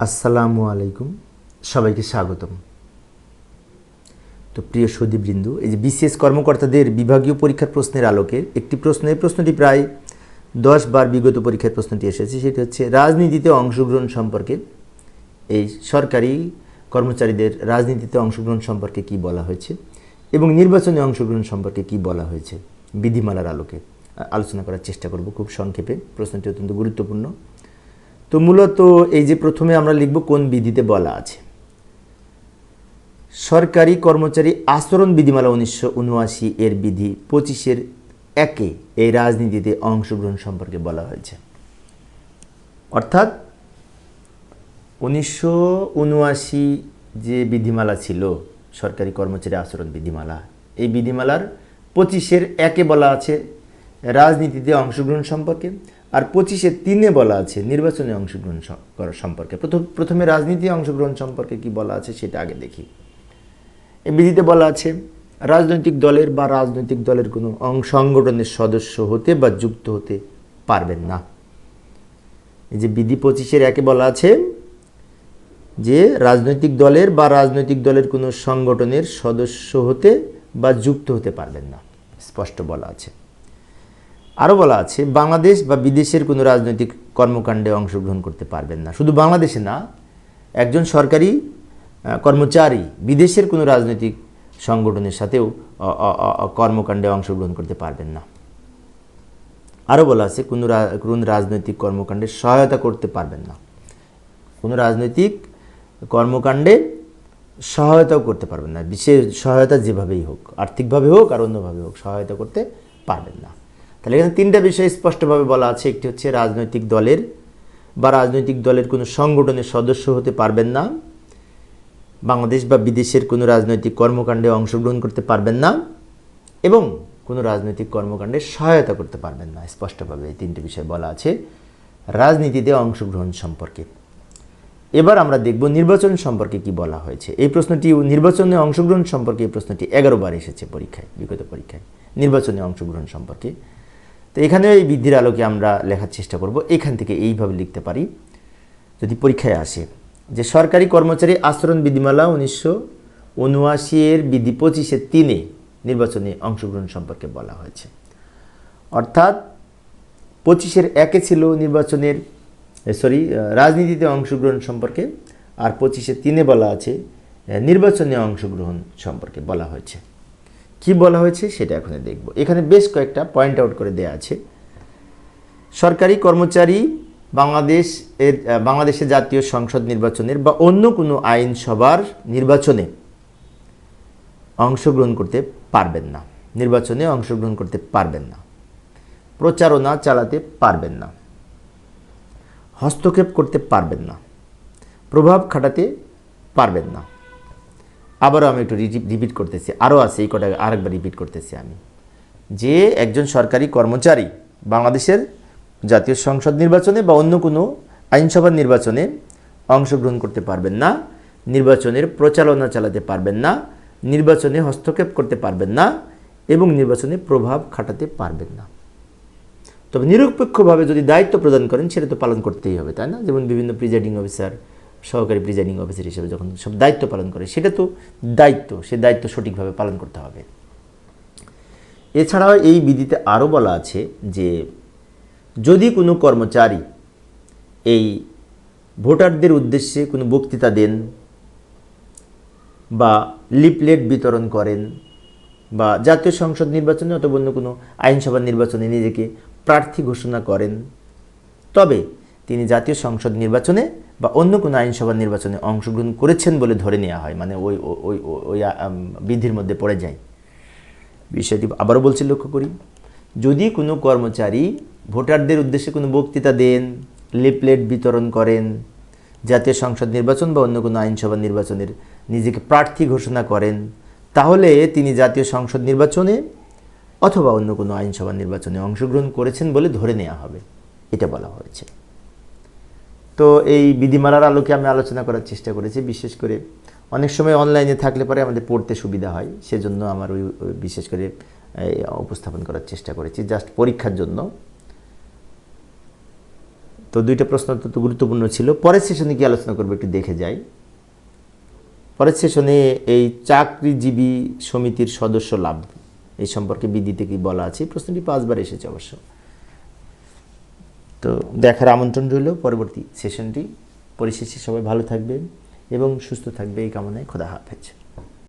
আসসালামু আলাইকুম, সবাইকে স্বাগতম। তো প্রিয় সুধীবৃন্দ, এই যে বিসিএস কর্মকর্তাদের বিভাগীয় পরীক্ষার প্রশ্নের আলোকে একটি প্রশ্নটি প্রায় 10 বার বিগত পরীক্ষার প্রশ্নটি এসেছে। সেটি হচ্ছে রাজনীতিতে অংশগ্রহণ সম্পর্কে। এই সরকারি কর্মচারীদের রাজনীতিতে অংশগ্রহণ সম্পর্কে কি বলা হয়েছে এবং নির্বাচনে অংশগ্রহণ সম্পর্কে কি বলা হয়েছে বিধিমালার আলোকে আলোচনা করার চেষ্টা করব খুব সংক্ষেপে। প্রশ্নটি অত্যন্ত গুরুত্বপূর্ণ। তো মূলত এই যে প্রথমে আমরা লিখব কোন বিধিতে বলা আছে। সরকারি কর্মচারী আচরণ বিধিমালা 1979 এর বিধি 25-এর 1-এ এই রাজনীতিতে অংশগ্রহণ সম্পর্কে বলা হয়েছে। অর্থাৎ 1979 যে বিধিমালা ছিল সরকারি কর্মচারী আচরণ বিধিমালা, এই বিধিমালার 25-এর 1-এ বলা আছে রাজনীতিতে অংশগ্রহণ সম্পর্কে, আর 25-এর 3-এ বলা আছে নির্বাচনে অংশগ্রহণ করার সম্পর্কে। প্রথমে রাজনীতি অংশগ্রহণ সম্পর্কে কি বলা আছে সেটা আগে দেখি। এই বিধিতে বলা আছে রাজনৈতিক দলের বা রাজনৈতিক দলের কোনো সংগঠনের সদস্য হতে বা যুক্ত হতে পারবেন না। এই যে বিধি 25-এর 1-এ বলা আছে যে রাজনৈতিক দলের বা রাজনৈতিক দলের কোনো সংগঠনের সদস্য হতে বা যুক্ত হতে পারবেন না, স্পষ্ট বলা আছে। আরও বলা আছে বাংলাদেশ বা বিদেশের কোনো রাজনৈতিক কর্মকাণ্ডে অংশগ্রহণ করতে পারবেন না। শুধু বাংলাদেশে না, একজন সরকারি কর্মচারী বিদেশের কোনো রাজনৈতিক সংগঠনের সাথেও কর্মকাণ্ডে অংশগ্রহণ করতে পারবেন না। আরও বলা আছে কোন রাজনৈতিক কর্মকাণ্ডে সহায়তা করতে পারবেন না। কোনো রাজনৈতিক কর্মকাণ্ডে সহায়তাও করতে পারবেন না, বিশেষ সহায়তা যেভাবেই হোক, আর্থিকভাবে হোক আর অন্যভাবে হোক, সহায়তা করতে পারবেন না। তাহলে এখানে 3টা বিষয় স্পষ্টভাবে বলা আছে। একটি হচ্ছে রাজনৈতিক দলের বা রাজনৈতিক দলের কোনো সংগঠনের সদস্য হতে পারবেন না, বাংলাদেশ বা বিদেশের কোনো রাজনৈতিক কর্মকাণ্ডে অংশগ্রহণ করতে পারবেন না, এবং কোনো রাজনৈতিক কর্মকাণ্ডে সহায়তা করতে পারবেন না। স্পষ্টভাবে এই 3টে বিষয় বলা আছে রাজনীতিতে অংশগ্রহণ সম্পর্কে। এবার আমরা দেখব নির্বাচন সম্পর্কে কি বলা হয়েছে। এই প্রশ্নটি নির্বাচনে অংশগ্রহণ সম্পর্কে এই প্রশ্নটি 11 বার এসেছে পরীক্ষায়, বিগত পরীক্ষায়, নির্বাচনে অংশগ্রহণ সম্পর্কে। তো এখানে এই বিধির আলোকে আমরা লেখার চেষ্টা করব। এখান থেকে এইভাবে লিখতে পারি যদি পরীক্ষায় আসে যে সরকারি কর্মচারী আচরণ বিধিমালা 1979 এর বিধি 25-এর 3-এ নির্বাচনে অংশগ্রহণ সম্পর্কে বলা হয়েছে। অর্থাৎ 25-এর 1-এ ছিল রাজনীতিতে অংশগ্রহণ সম্পর্কে, আর 25-এর 3-এ বলা আছে নির্বাচনে অংশগ্রহণ সম্পর্কে বলা হয়েছে। কি বলা হয়েছে সেটা এখন দেখব। এখানে বেশ কয়েকটা পয়েন্ট আউট করে দেয়া আছে। সরকারি কর্মচারী বাংলাদেশের জাতীয় সংসদ নির্বাচনের বা অন্য কোনো আইনসভার নির্বাচনে অংশগ্রহণ করতে পারবেন না, নির্বাচনে অংশগ্রহণ করতে পারবেন না, প্রচারণা চালাতে পারবেন না, হস্তক্ষেপ করতে পারবেন না, প্রভাব খাটাতে পারবেন না। আবারও আমি একটু রিপিট করতেছি, আরও আছে, এই কটা আরেকবার রিপিট করতেছি আমি, যে একজন সরকারি কর্মচারী বাংলাদেশের জাতীয় সংসদ নির্বাচনে বা অন্য কোনো আইনসভার নির্বাচনে অংশগ্রহণ করতে পারবেন না, নির্বাচনের প্রচারণা চালাতে পারবেন না, নির্বাচনে হস্তক্ষেপ করতে পারবেন না, এবং নির্বাচনে প্রভাব খাটাতে পারবেন না। তবে নিরপেক্ষভাবে যদি দায়িত্ব প্রদান করেন সেটা তো পালন করতেই হবে, তাই না? যেমন বিভিন্ন প্রিজাইডিং অফিসার, সহকারী প্রিজাইডিং অফিসার হিসেবে যখন সব দায়িত্ব পালন করে, সেটা তো দায়িত্ব, সে দায়িত্ব সঠিকভাবে পালন করতে হবে। এছাড়াও এই বিধিতে আরও বলা আছে যে যদি কোনো কর্মচারী এই ভোটারদের উদ্দেশ্যে কোনো বক্তৃতা দেন বা লিফলেট বিতরণ করেন বা জাতীয় সংসদ নির্বাচনে অথবা অন্য কোনো আইনসভার নির্বাচনে নিজেকে প্রার্থী ঘোষণা করেন, তবে তিনি জাতীয় সংসদ নির্বাচনে বা অন্য কোনো আইনসভার নির্বাচনে অংশগ্রহণ করেছেন বলে ধরে নেওয়া হয়, মানে ওই বিধির মধ্যে পড়ে যায়। বিষয়টি আবারও বলছি, লক্ষ্য করি, যদি কোনো কর্মচারী ভোটারদের উদ্দেশ্যে কোনো বক্তৃতা দেন, লিফলেট বিতরণ করেন, জাতীয় সংসদ নির্বাচন বা অন্য কোনো আইনসভা নির্বাচনের নিজেকে প্রার্থী ঘোষণা করেন, তাহলে তিনি জাতীয় সংসদ নির্বাচনে অথবা অন্য কোনো আইনসভা নির্বাচনে অংশগ্রহণ করেছেন বলে ধরে নেওয়া হবে, এটা বলা হয়েছে। তো এই বিধিমালার আলোকে আমি আলোচনা করার চেষ্টা করেছি। বিশেষ করে অনেক সময় অনলাইনে থাকলে পরে আমাদের পড়তে সুবিধা হয়, সেজন্য আমার ওই বিশেষ করে উপস্থাপন করার চেষ্টা করেছি, জাস্ট পরীক্ষার জন্য। তো দুইটা প্রশ্ন অত্যন্ত গুরুত্বপূর্ণ ছিল। পরের সেশনে কি আলোচনা করবো একটু দেখে যাই। পরের সেশনে এই চাকরিজীবী সমিতির সদস্য লাভ এই সম্পর্কে বিধিতে কি বলা আছে, এই প্রশ্নটি 5 বার এসেছে অবশ্য। তো দেখার আমন্ত্রণ রইল পরবর্তী সেশনটি। পরিশেষে সবাই ভালো থাকবেন এবং সুস্থ থাকবে এই কামনায়। খোদা হাফেজ।